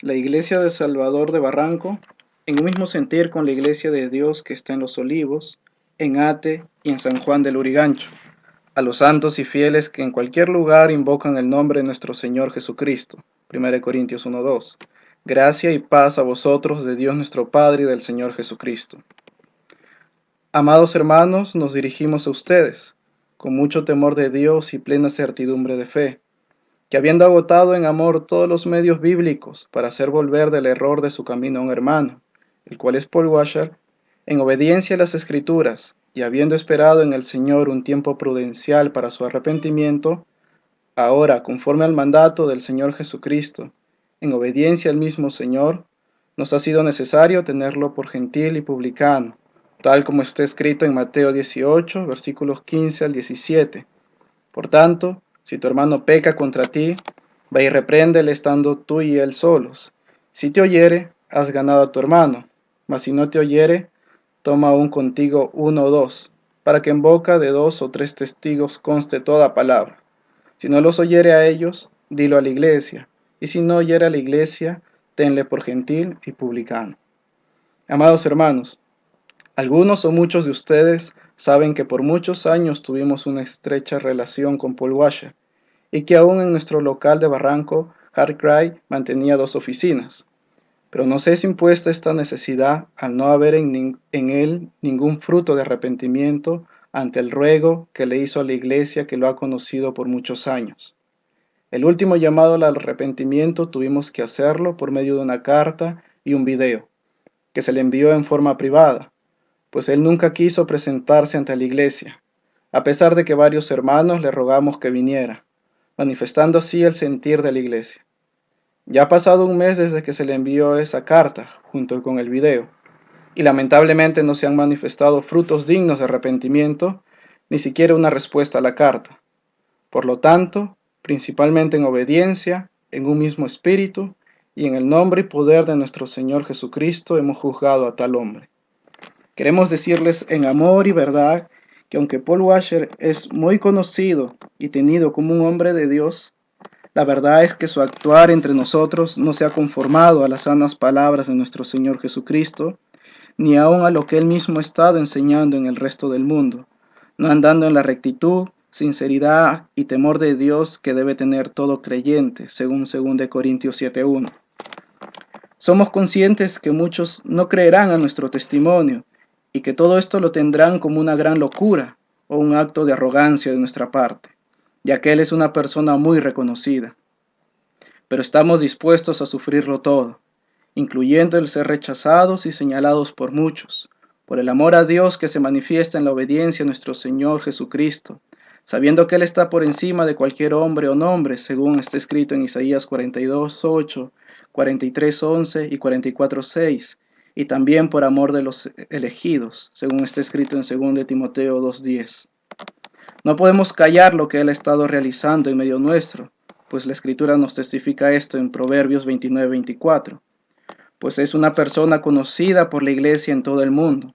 la Iglesia de Salvador de Barranco, en un mismo sentir con la Iglesia de Dios que está en Los Olivos, en Ate y en San Juan del Lurigancho, a los santos y fieles que en cualquier lugar invocan el nombre de nuestro Señor Jesucristo. 1 Corintios 1:2. Gracia y paz a vosotros de Dios nuestro Padre y del Señor Jesucristo. Amados hermanos, nos dirigimos a ustedes, con mucho temor de Dios y plena certidumbre de fe, que habiendo agotado en amor todos los medios bíblicos para hacer volver del error de su camino a un hermano, el cual es Paul Washer, en obediencia a las Escrituras, y habiendo esperado en el Señor un tiempo prudencial para su arrepentimiento, ahora, conforme al mandato del Señor Jesucristo, en obediencia al mismo Señor, nos ha sido necesario tenerlo por gentil y publicano, tal como está escrito en Mateo 18, versículos 15 al 17. Por tanto, si tu hermano peca contra ti, ve y repréndele estando tú y él solos. Si te oyere, has ganado a tu hermano, mas si no te oyere, toma aún contigo uno o dos, para que en boca de 2 o 3 testigos conste toda palabra. Si no los oyere a ellos, dilo a la iglesia, y si no oyere a la iglesia, tenle por gentil y publicano. Amados hermanos, algunos o muchos de ustedes saben que por muchos años tuvimos una estrecha relación con Paul Washer, y que aún en nuestro local de Barranco, Hart Cry mantenía 2 oficinas. Pero nos es impuesta esta necesidad al no haber en él ningún fruto de arrepentimiento ante el ruego que le hizo a la iglesia que lo ha conocido por muchos años. El último llamado al arrepentimiento tuvimos que hacerlo por medio de una carta y un video, que se le envió en forma privada, pues él nunca quiso presentarse ante la iglesia, a pesar de que varios hermanos le rogamos que viniera, manifestando así el sentir de la iglesia. Ya ha pasado un mes desde que se le envió esa carta, junto con el video, y lamentablemente no se han manifestado frutos dignos de arrepentimiento, ni siquiera una respuesta a la carta. Por lo tanto, principalmente en obediencia, en un mismo espíritu, y en el nombre y poder de nuestro Señor Jesucristo hemos juzgado a tal hombre. Queremos decirles en amor y verdad que aunque Paul Washer es muy conocido y tenido como un hombre de Dios, la verdad es que su actuar entre nosotros no se ha conformado a las sanas palabras de nuestro Señor Jesucristo, ni aun a lo que él mismo ha estado enseñando en el resto del mundo, no andando en la rectitud, sinceridad y temor de Dios que debe tener todo creyente, según 2 Corintios 7:1. Somos conscientes que muchos no creerán a nuestro testimonio y que todo esto lo tendrán como una gran locura o un acto de arrogancia de nuestra parte, ya que él es una persona muy reconocida. Pero estamos dispuestos a sufrirlo todo, incluyendo el ser rechazados y señalados por muchos, por el amor a Dios que se manifiesta en la obediencia a nuestro Señor Jesucristo, sabiendo que Él está por encima de cualquier hombre o nombre, según está escrito en Isaías 42:8, 43:11 y 44:6, y también por amor de los elegidos, según está escrito en 2 Timoteo 2:10. No podemos callar lo que Él ha estado realizando en medio nuestro, pues la Escritura nos testifica esto en Proverbios 29:24, pues es una persona conocida por la iglesia en todo el mundo.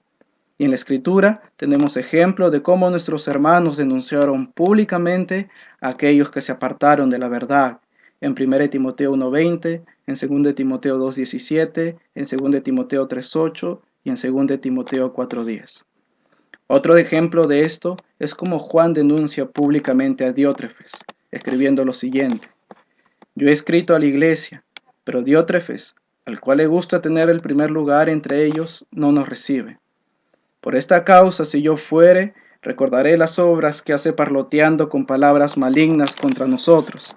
Y en la Escritura tenemos ejemplo de cómo nuestros hermanos denunciaron públicamente a aquellos que se apartaron de la verdad, en 1 Timoteo 1:20, en 2 Timoteo 2:17, en 2 Timoteo 3:8 y en 2 Timoteo 4:10. Otro ejemplo de esto es como Juan denuncia públicamente a Diótrefes, escribiendo lo siguiente: yo he escrito a la iglesia, pero Diótrefes, al cual le gusta tener el primer lugar entre ellos, no nos recibe. Por esta causa, si yo fuere, recordaré las obras que hace parloteando con palabras malignas contra nosotros.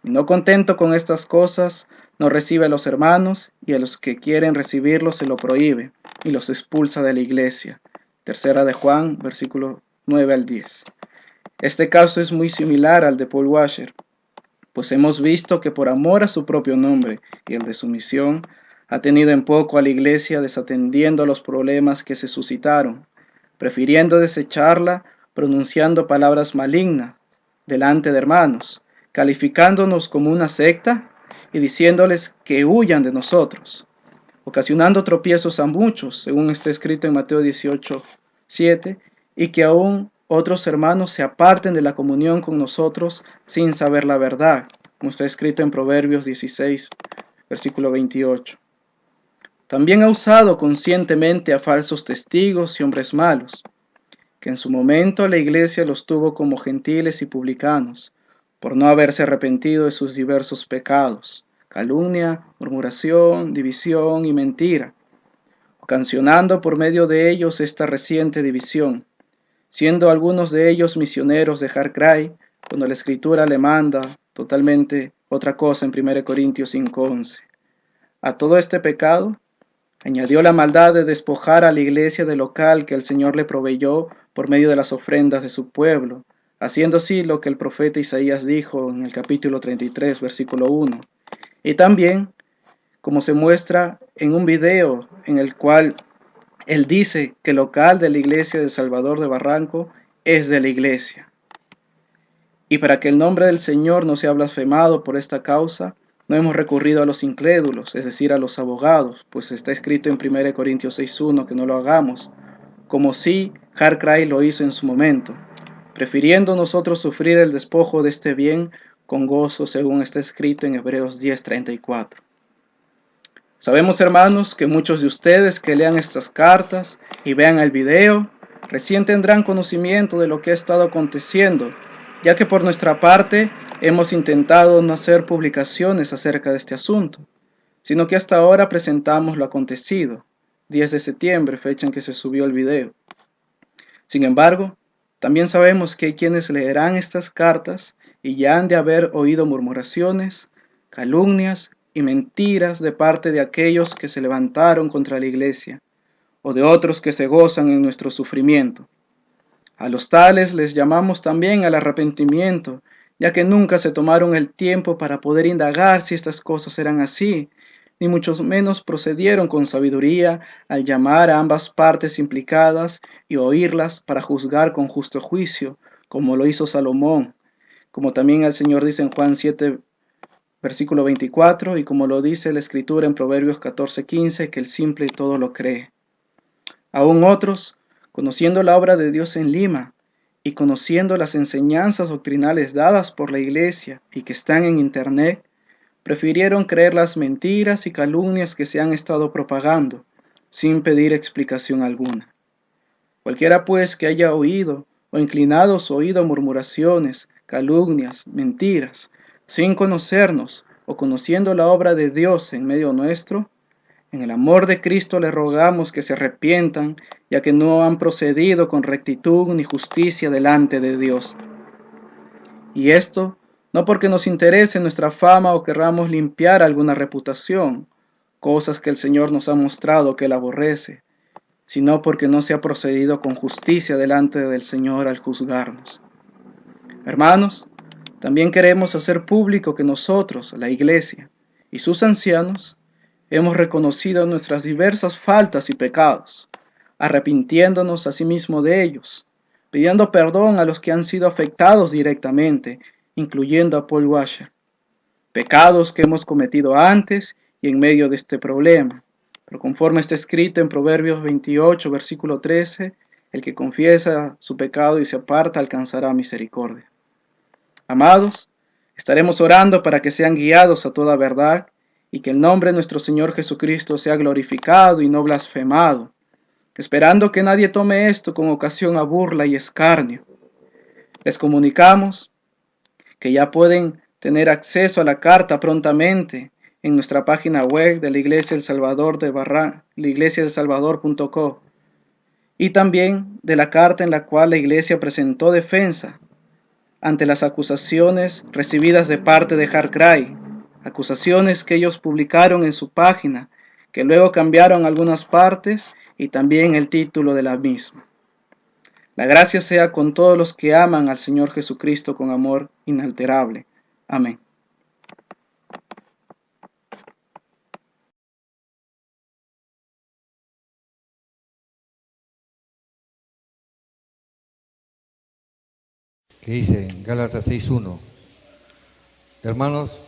Y no contento con estas cosas, no recibe a los hermanos, y a los que quieren recibirlos se lo prohíbe, y los expulsa de la iglesia. Tercera de Juan, versículo 9 al 10. Este caso es muy similar al de Paul Washer, pues hemos visto que por amor a su propio nombre y el de su misión, ha tenido en poco a la iglesia desatendiendo los problemas que se suscitaron, prefiriendo desecharla, pronunciando palabras malignas delante de hermanos, calificándonos como una secta y diciéndoles que huyan de nosotros, ocasionando tropiezos a muchos, según está escrito en Mateo 18:7, y que aún otros hermanos se aparten de la comunión con nosotros sin saber la verdad, como está escrito en Proverbios 16, versículo 28. También ha usado conscientemente a falsos testigos y hombres malos, que en su momento la iglesia los tuvo como gentiles y publicanos, por no haberse arrepentido de sus diversos pecados, calumnia, murmuración, división y mentira, ocasionando por medio de ellos esta reciente división, siendo algunos de ellos misioneros de Har Cray, cuando la Escritura le manda totalmente otra cosa en 1 Corintios 5:11. A todo este pecado añadió la maldad de despojar a la iglesia del local que el Señor le proveyó por medio de las ofrendas de su pueblo, haciendo así lo que el profeta Isaías dijo en el capítulo 33, versículo 1. Y también, como se muestra en un video en el cual él dice que el local de la iglesia del Salvador de Barranco es de la iglesia. Y para que el nombre del Señor no sea blasfemado por esta causa, no hemos recurrido a los incrédulos, es decir, a los abogados, pues está escrito en 1 Corintios 6:1 que no lo hagamos, como si Har Cray lo hizo en su momento, prefiriendo nosotros sufrir el despojo de este bien con gozo, según está escrito en Hebreos 10:34. Sabemos, hermanos, que muchos de ustedes que lean estas cartas y vean el video, recién tendrán conocimiento de lo que ha estado aconteciendo, ya que por nuestra parte hemos intentado no hacer publicaciones acerca de este asunto, sino que hasta ahora presentamos lo acontecido, 10 de septiembre, fecha en que se subió el video. Sin embargo, también sabemos que hay quienes leerán estas cartas y ya han de haber oído murmuraciones, calumnias y mentiras de parte de aquellos que se levantaron contra la iglesia, o de otros que se gozan en nuestro sufrimiento. A los tales les llamamos también al arrepentimiento, ya que nunca se tomaron el tiempo para poder indagar si estas cosas eran así, ni mucho menos procedieron con sabiduría al llamar a ambas partes implicadas y oírlas para juzgar con justo juicio, como lo hizo Salomón, como también el Señor dice en Juan 7, versículo 24, y como lo dice la Escritura en Proverbios 14:15, que el simple todo lo cree. Aún otros, conociendo la obra de Dios en Lima y conociendo las enseñanzas doctrinales dadas por la iglesia y que están en internet, prefirieron creer las mentiras y calumnias que se han estado propagando, sin pedir explicación alguna. Cualquiera pues que haya oído o inclinado su oído a murmuraciones, calumnias, mentiras, sin conocernos o conociendo la obra de Dios en medio nuestro, en el amor de Cristo le rogamos que se arrepientan, ya que no han procedido con rectitud ni justicia delante de Dios. Y esto no porque nos interese nuestra fama o querramos limpiar alguna reputación, cosas que el Señor nos ha mostrado que Él aborrece, sino porque no se ha procedido con justicia delante del Señor al juzgarnos. Hermanos, también queremos hacer público que nosotros, la Iglesia y sus ancianos, hemos reconocido nuestras diversas faltas y pecados, arrepintiéndonos asimismo de ellos, pidiendo perdón a los que han sido afectados directamente, incluyendo a Paul Washer, pecados que hemos cometido antes y en medio de este problema. Pero conforme está escrito en Proverbios 28, versículo 13, el que confiesa su pecado y se aparta alcanzará misericordia. Amados, estaremos orando para que sean guiados a toda verdad y que el nombre de nuestro Señor Jesucristo sea glorificado y no blasfemado, esperando que nadie tome esto con ocasión a burla y escarnio. Les comunicamos que ya pueden tener acceso a la carta prontamente en nuestra página web de la Iglesia del Salvador de laiglesiadelsalvador.co, y también de la carta en la cual la Iglesia presentó defensa ante las acusaciones recibidas de parte de Har Cray, acusaciones que ellos publicaron en su página, que luego cambiaron algunas partes y también el título de la misma. La gracia sea con todos los que aman al Señor Jesucristo con amor inalterable. Amén. Que dice en Gálatas 6:1: Hermanos,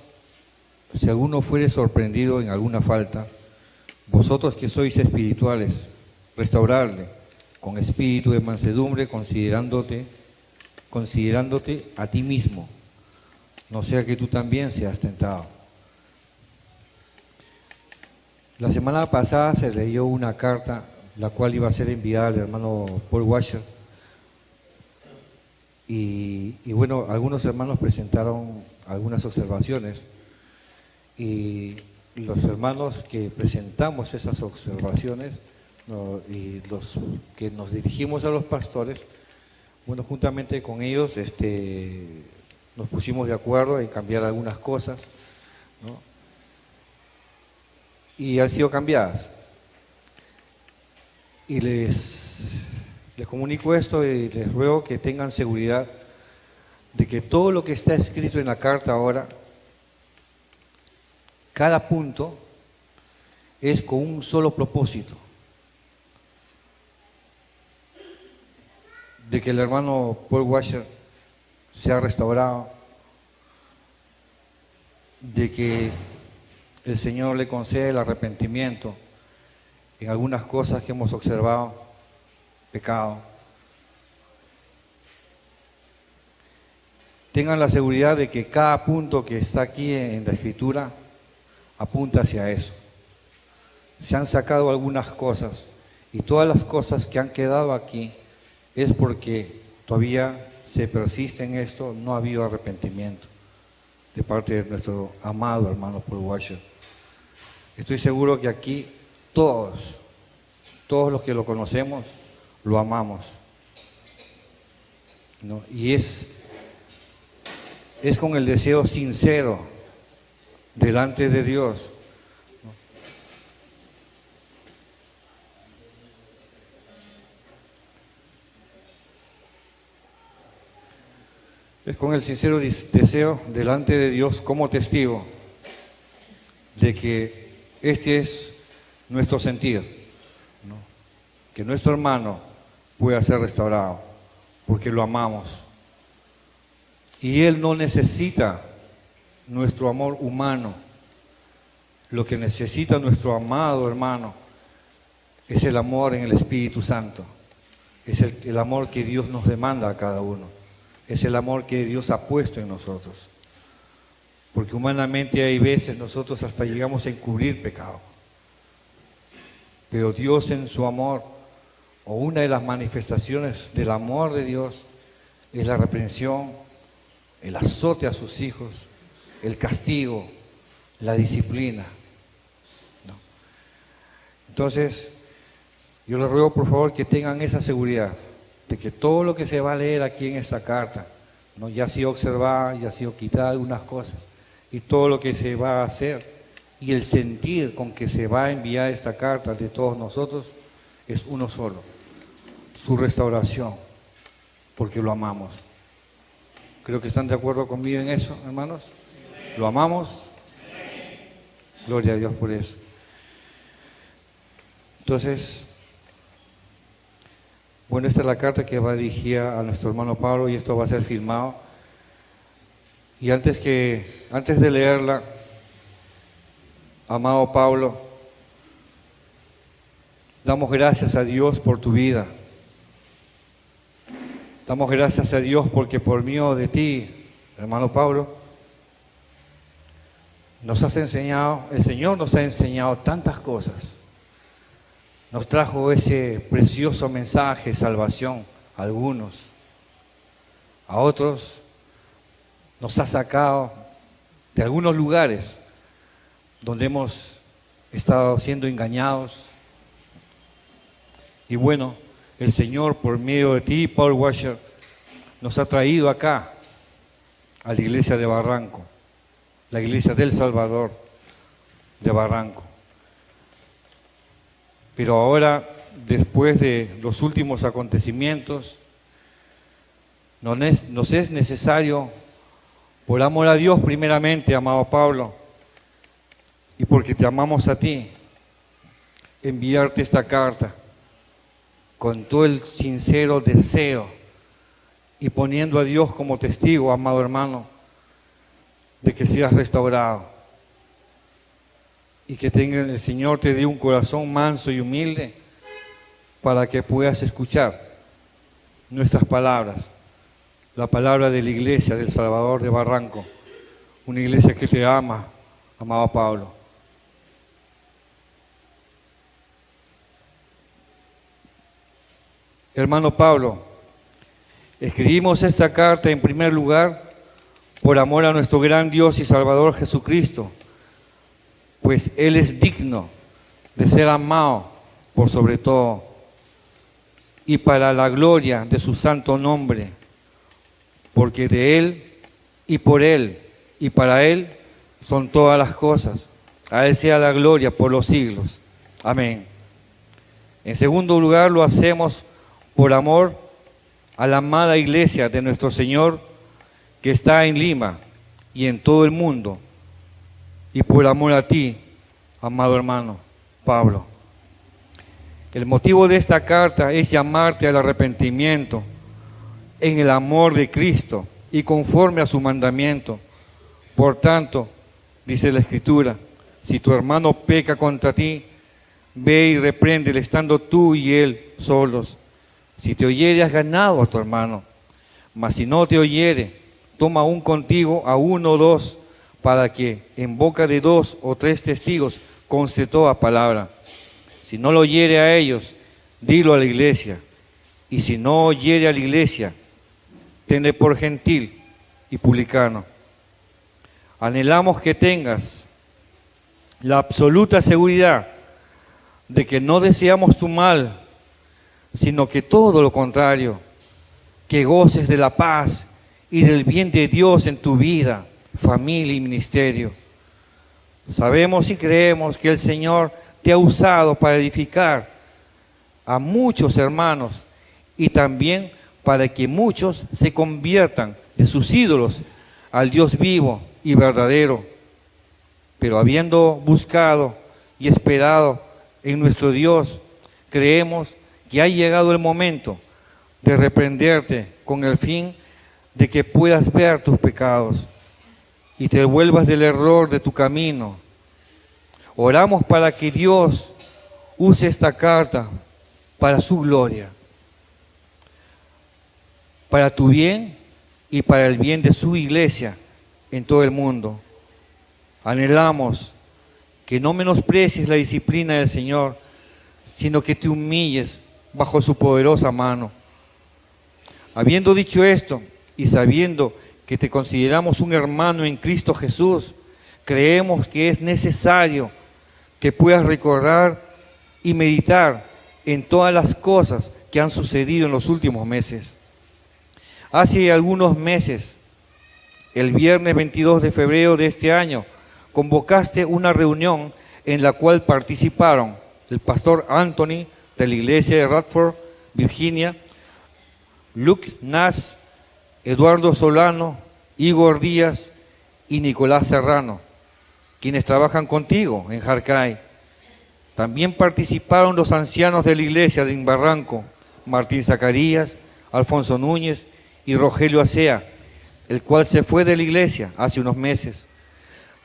si alguno fuere sorprendido en alguna falta, vosotros que sois espirituales, restaurarle con espíritu de mansedumbre, considerándote a ti mismo, no sea que tú también seas tentado. La semana pasada se leyó una carta, la cual iba a ser enviada al hermano Paul Washer. Y bueno, algunos hermanos presentaron algunas observaciones. Y los hermanos que presentamos esas observaciones y los que nos dirigimos a los pastores, bueno, juntamente con ellos nos pusimos de acuerdo en cambiar algunas cosas, ¿no? Y han sido cambiadas. Y les comunico esto y les ruego que tengan seguridad de que todo lo que está escrito en la carta ahora, cada punto es con un solo propósito: de que el hermano Paul Washer sea restaurado, de que el Señor le conceda el arrepentimiento en algunas cosas que hemos observado, pecado. Tengan la seguridad de que cada punto que está aquí en la Escritura apunta hacia eso. Se han sacado algunas cosas y todas las cosas que han quedado aquí es porque todavía se persiste en esto, no ha habido arrepentimiento de parte de nuestro amado hermano Paul Washer. Estoy seguro que aquí todos los que lo conocemos, lo amamos, ¿no? Y es con el deseo sincero delante de Dios, ¿no? Es con el sincero deseo delante de Dios como testigo de que este es nuestro sentir, ¿no? Que nuestro hermano pueda ser restaurado, porque lo amamos. Y él no necesita nuestro amor humano. Lo que necesita nuestro amado hermano es el amor en el Espíritu Santo. Es el amor que Dios nos demanda a cada uno. Es el amor que Dios ha puesto en nosotros. Porque humanamente hay veces nosotros hasta llegamos a encubrir pecado. Pero Dios en su amor, o una de las manifestaciones del amor de Dios, es la reprensión, el azote a sus hijos, el castigo, la disciplina, ¿no? Entonces, yo les ruego por favor que tengan esa seguridad de que todo lo que se va a leer aquí en esta carta, ¿no? Ya ha sido observada, ya ha sido quitada algunas cosas, y todo lo que se va a hacer y el sentir con que se va a enviar esta carta de todos nosotros es uno solo: su restauración, porque lo amamos. Creo que están de acuerdo conmigo en eso, hermanos. ¿Lo amamos? Gloria a Dios por eso. Entonces, bueno, esta es la carta que va dirigida a nuestro hermano Pablo y esto va a ser filmado. Y antes de leerla, amado Pablo, damos gracias a Dios por tu vida. Damos gracias a Dios porque por medio de ti, hermano Pablo, nos has enseñado, el Señor nos ha enseñado tantas cosas. Nos trajo ese precioso mensaje de salvación a algunos. A otros nos ha sacado de algunos lugares donde hemos estado siendo engañados. Y bueno, el Señor por medio de ti, Paul Washer, nos ha traído acá a la iglesia de Barranco, la iglesia del Salvador de Barranco. Pero ahora, después de los últimos acontecimientos, nos es necesario, por amor a Dios primeramente, amado Pablo, y porque te amamos a ti, enviarte esta carta con todo el sincero deseo y poniendo a Dios como testigo, amado hermano, de que seas restaurado y que el Señor te dé un corazón manso y humilde para que puedas escuchar nuestras palabras, la palabra de la iglesia del Salvador de Barranco, una iglesia que te ama, amado Pablo. Hermano Pablo, escribimos esta carta en primer lugar por amor a nuestro gran Dios y Salvador Jesucristo, pues Él es digno de ser amado por sobre todo, y para la gloria de su santo nombre, porque de Él y por Él y para Él son todas las cosas. A Él sea la gloria por los siglos. Amén. En segundo lugar, lo hacemos por amor a la amada iglesia de nuestro Señor que está en Lima y en todo el mundo, y por amor a ti, amado hermano Pablo. El motivo de esta carta es llamarte al arrepentimiento en el amor de Cristo y conforme a su mandamiento. Por tanto, dice la Escritura, si tu hermano peca contra ti, ve y repréndele estando tú y él solos. Si te oyere, has ganado a tu hermano. Mas si no te oyere, toma aún contigo a uno o dos, para que en boca de 2 o 3 testigos conste toda palabra. Si no lo oyere a ellos, dilo a la iglesia. Y si no oyere a la iglesia, tenle por gentil y publicano. Anhelamos que tengas la absoluta seguridad de que no deseamos tu mal, sino que todo lo contrario, que goces de la paz y del bien de Dios en tu vida, familia y ministerio. Sabemos y creemos que el Señor te ha usado para edificar a muchos hermanos y también para que muchos se conviertan de sus ídolos al Dios vivo y verdadero. Pero habiendo buscado y esperado en nuestro Dios, creemos que ha llegado el momento de reprenderte con el fin de que puedas ver tus pecados y te vuelvas del error de tu camino. Oramos para que Dios use esta carta para su gloria, para tu bien y para el bien de su iglesia en todo el mundo. Anhelamos que no menosprecies la disciplina del Señor, sino que te humilles bajo su poderosa mano. Habiendo dicho esto y sabiendo que te consideramos un hermano en Cristo Jesús, creemos que es necesario que puedas recordar y meditar en todas las cosas que han sucedido en los últimos meses. Hace algunos meses, el viernes 22 de febrero de este año, convocaste una reunión en la cual participaron el pastor Anthony de la iglesia de Radford, Virginia, Luke Nash, Eduardo Solano, Igor Díaz y Nicolás Serrano, quienes trabajan contigo en Jarcay. También participaron los ancianos de la iglesia de Barranco, Martín Zacarías, Alfonso Núñez y Rogelio Acea, el cual se fue de la iglesia hace unos meses.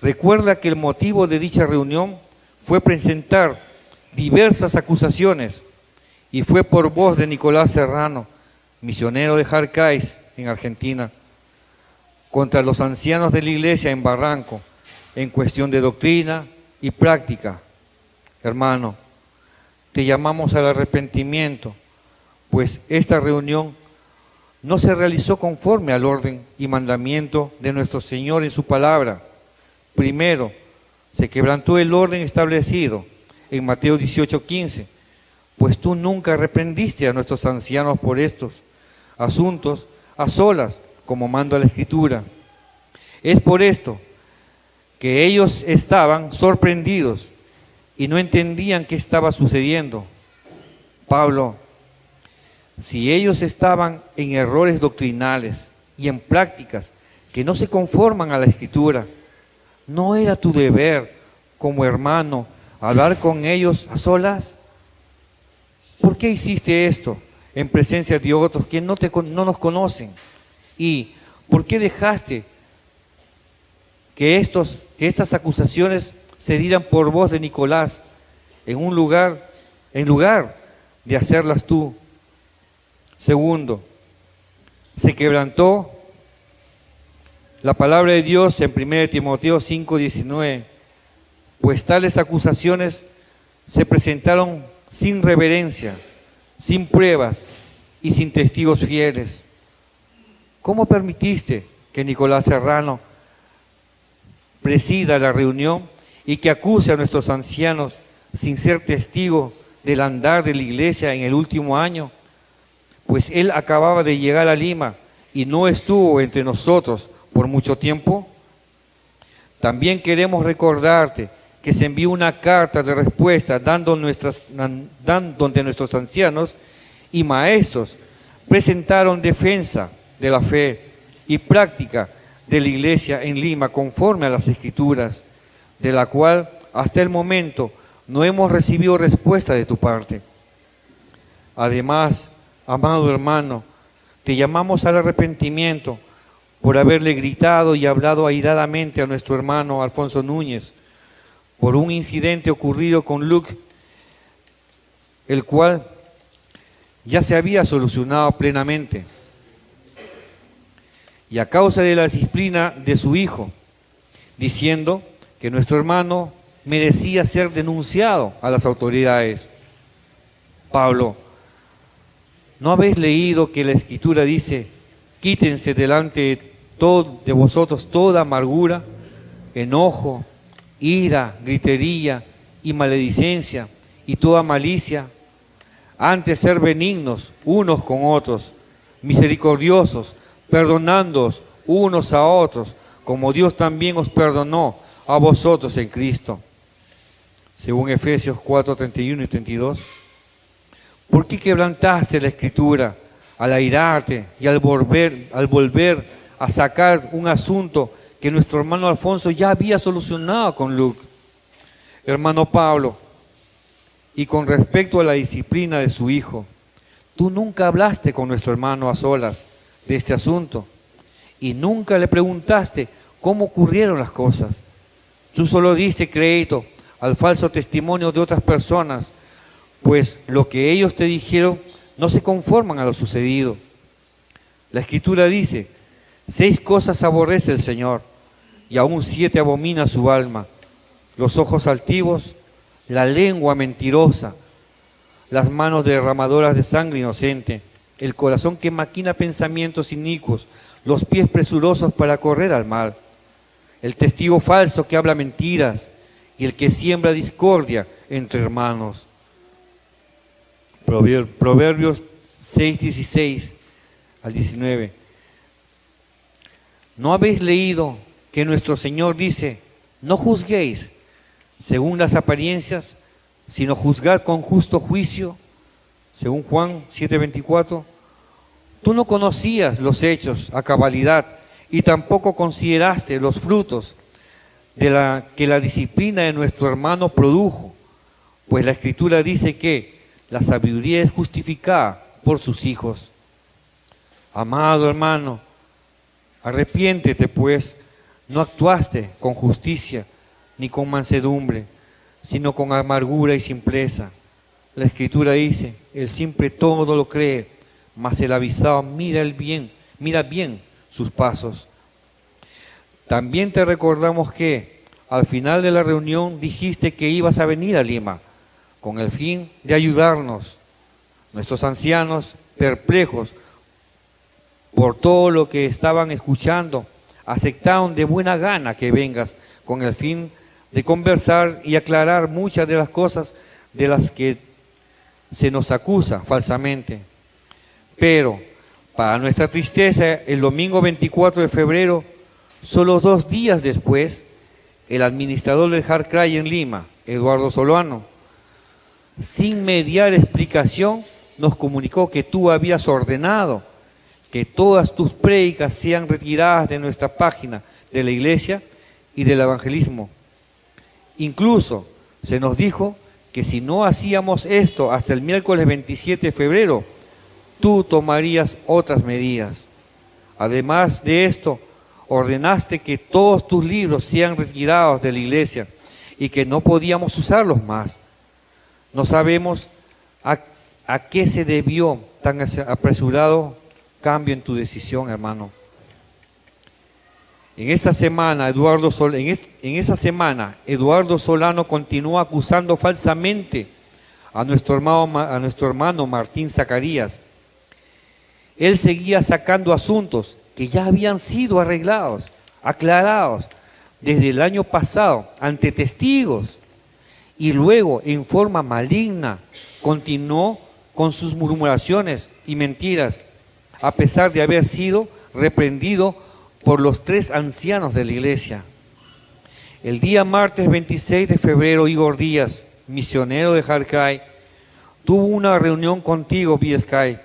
Recuerda que el motivo de dicha reunión fue presentar diversas acusaciones y fue por voz de Nicolás Serrano, misionero de Jarcay en Argentina, contra los ancianos de la iglesia en Barranco, en cuestión de doctrina y práctica. Hermano, te llamamos al arrepentimiento, pues esta reunión no se realizó conforme al orden y mandamiento de nuestro Señor en su palabra. Primero, se quebrantó el orden establecido en Mateo 18:15, pues tú nunca reprendiste a nuestros ancianos por estos asuntos a solas, como manda la Escritura. Es por esto que ellos estaban sorprendidos y no entendían qué estaba sucediendo. Pablo, si ellos estaban en errores doctrinales y en prácticas que no se conforman a la Escritura, ¿no era tu deber como hermano hablar con ellos a solas? ¿Por qué hiciste esto en presencia de otros que no nos conocen? ¿Y por qué dejaste que estas acusaciones se dieran por voz de Nicolás en lugar de hacerlas tú? Segundo, se quebrantó la palabra de Dios en 1 Timoteo 5:19, pues tales acusaciones se presentaron sin reverencia, sin pruebas y sin testigos fieles. ¿Cómo permitiste que Nicolás Serrano presida la reunión y que acuse a nuestros ancianos sin ser testigo del andar de la iglesia en el último año? Pues él acababa de llegar a Lima y no estuvo entre nosotros por mucho tiempo. También queremos recordarte que se envió una carta de respuesta donde nuestros ancianos y maestros presentaron defensa de la fe y práctica de la iglesia en Lima conforme a las Escrituras, de la cual hasta el momento no hemos recibido respuesta de tu parte. Además, amado hermano, te llamamos al arrepentimiento por haberle gritado y hablado airadamente a nuestro hermano Alfonso Núñez por un incidente ocurrido con Luke, el cual ya se había solucionado plenamente. Y a causa de la disciplina de su hijo, diciendo que nuestro hermano merecía ser denunciado a las autoridades. Pablo, ¿no habéis leído que la Escritura dice: quítense delante de vosotros toda amargura, enojo, ira, gritería y maledicencia y toda malicia? Antes ser benignos unos con otros, misericordiosos, perdonándoos unos a otros, como Dios también os perdonó a vosotros en Cristo. Según Efesios 4, 31 y 32. ¿Por qué quebrantaste la Escritura al airarte y al volver a sacar un asunto que nuestro hermano Alfonso ya había solucionado con Luke? Hermano Pablo, y con respecto a la disciplina de su hijo, tú nunca hablaste con nuestro hermano a solas de este asunto y nunca le preguntaste cómo ocurrieron las cosas. Tú solo diste crédito al falso testimonio de otras personas, pues lo que ellos te dijeron no se conforman a lo sucedido. La Escritura dice: 6 cosas aborrece el Señor, y aún 7 abomina su alma: los ojos altivos, la lengua mentirosa, las manos derramadoras de sangre inocente, el corazón que maquina pensamientos inicuos, los pies presurosos para correr al mal, el testigo falso que habla mentiras y el que siembra discordia entre hermanos. Proverbios 6, 16 al 19. ¿No habéis leído que nuestro Señor dice: no juzguéis según las apariencias, sino juzgad con justo juicio? Según Juan 7:24. Tú no conocías los hechos a cabalidad y tampoco consideraste los frutos que la disciplina de nuestro hermano produjo, pues la Escritura dice que la sabiduría es justificada por sus hijos. Amado hermano, arrepiéntete pues, no actuaste con justicia ni con mansedumbre, sino con amargura y simpleza. La Escritura dice: el simple todo lo cree, mas el avisado mira bien sus pasos. También te recordamos que al final de la reunión dijiste que ibas a venir a Lima con el fin de ayudarnos. Nuestros ancianos, perplejos por todo lo que estaban escuchando, aceptaron de buena gana que vengas con el fin de conversar y aclarar muchas de las cosas de las que se nos acusa falsamente. Pero, para nuestra tristeza, el domingo 24 de febrero, solo 2 días después, el administrador del Harcray en Lima, Eduardo Solano, sin mediar explicación, nos comunicó que tú habías ordenado que todas tus prédicas sean retiradas de nuestra página de la iglesia y del evangelismo. Incluso se nos dijo que si no hacíamos esto hasta el miércoles 27 de febrero, tú tomarías otras medidas. Además de esto, ordenaste que todos tus libros sean retirados de la iglesia y que no podíamos usarlos más. No sabemos a qué se debió tan apresurado cambio en tu decisión, hermano. En esa semana, Eduardo Solano continuó acusando falsamente a nuestro hermano Martín Zacarías él seguía sacando asuntos que ya habían sido arreglados, aclarados desde el año pasado ante testigos, y luego en forma maligna continuó con sus murmuraciones y mentiras, a pesar de haber sido reprendido por los 3 ancianos de la iglesia. El día martes 26 de febrero, Igor Díaz, misionero de Jarkay, tuvo una reunión contigo, Viescay,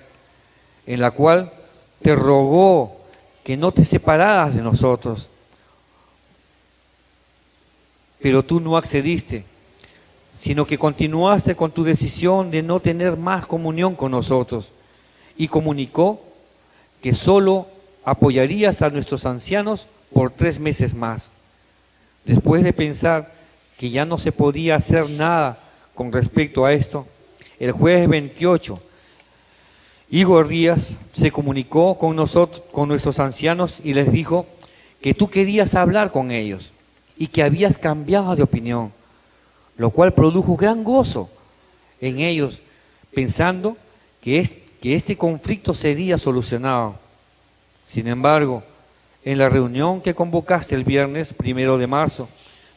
en la cual te rogó que no te separaras de nosotros, pero tú no accediste, sino que continuaste con tu decisión de no tener más comunión con nosotros, y comunicó que solo apoyarías a nuestros ancianos por 3 meses más. Después de pensar que ya no se podía hacer nada con respecto a esto, el jueves 28, Igor Díaz se comunicó con nosotros, con nuestros ancianos, y les dijo que tú querías hablar con ellos y que habías cambiado de opinión, lo cual produjo gran gozo en ellos, pensando que este conflicto sería solucionado. Sin embargo, en la reunión que convocaste el viernes 1 de marzo,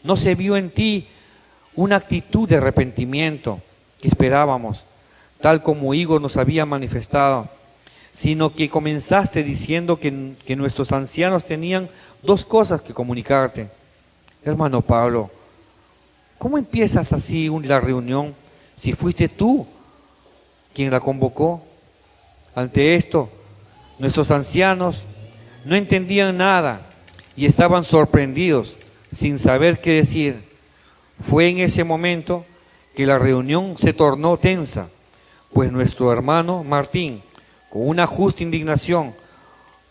no se vio en ti una actitud de arrepentimiento que esperábamos, tal como Igor nos había manifestado, sino que comenzaste diciendo que nuestros ancianos tenían 2 cosas que comunicarte. Hermano Pablo, ¿cómo empiezas así la reunión si fuiste tú quien la convocó? Ante esto, nuestros ancianos no entendían nada y estaban sorprendidos, sin saber qué decir. Fue en ese momento que la reunión se tornó tensa, pues nuestro hermano Martín, con una justa indignación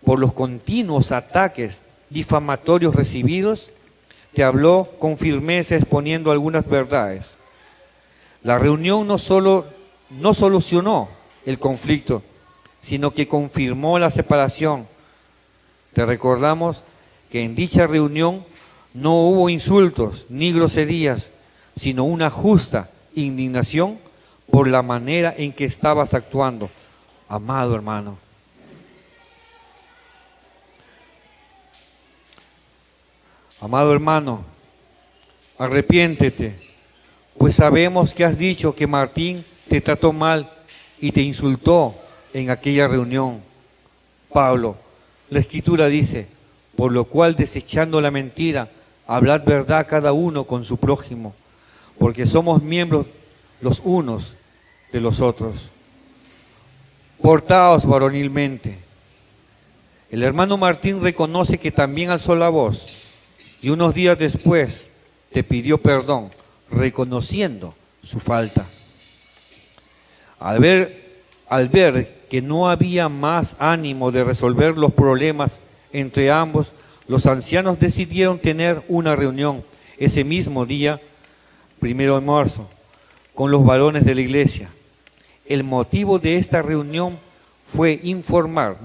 por los continuos ataques difamatorios recibidos, te habló con firmeza exponiendo algunas verdades. La reunión no solucionó el conflicto, sino que confirmó la separación. Te recordamos que en dicha reunión no hubo insultos ni groserías, sino una justa indignación por la manera en que estabas actuando, amado hermano. Amado hermano, arrepiéntete, pues sabemos que has dicho que Martín te trató mal y te insultó en aquella reunión. Pablo, la Escritura dice, por lo cual desechando la mentira, hablad verdad cada uno con su prójimo, porque somos miembros los unos de los otros. Portaos varonilmente. El hermano Martín reconoce que también alzó la voz y unos días después te pidió perdón, reconociendo su falta. Al ver que no había más ánimo de resolver los problemas entre ambos, los ancianos decidieron tener una reunión ese mismo día, 1 de marzo, con los varones de la iglesia. El motivo de esta reunión fue informar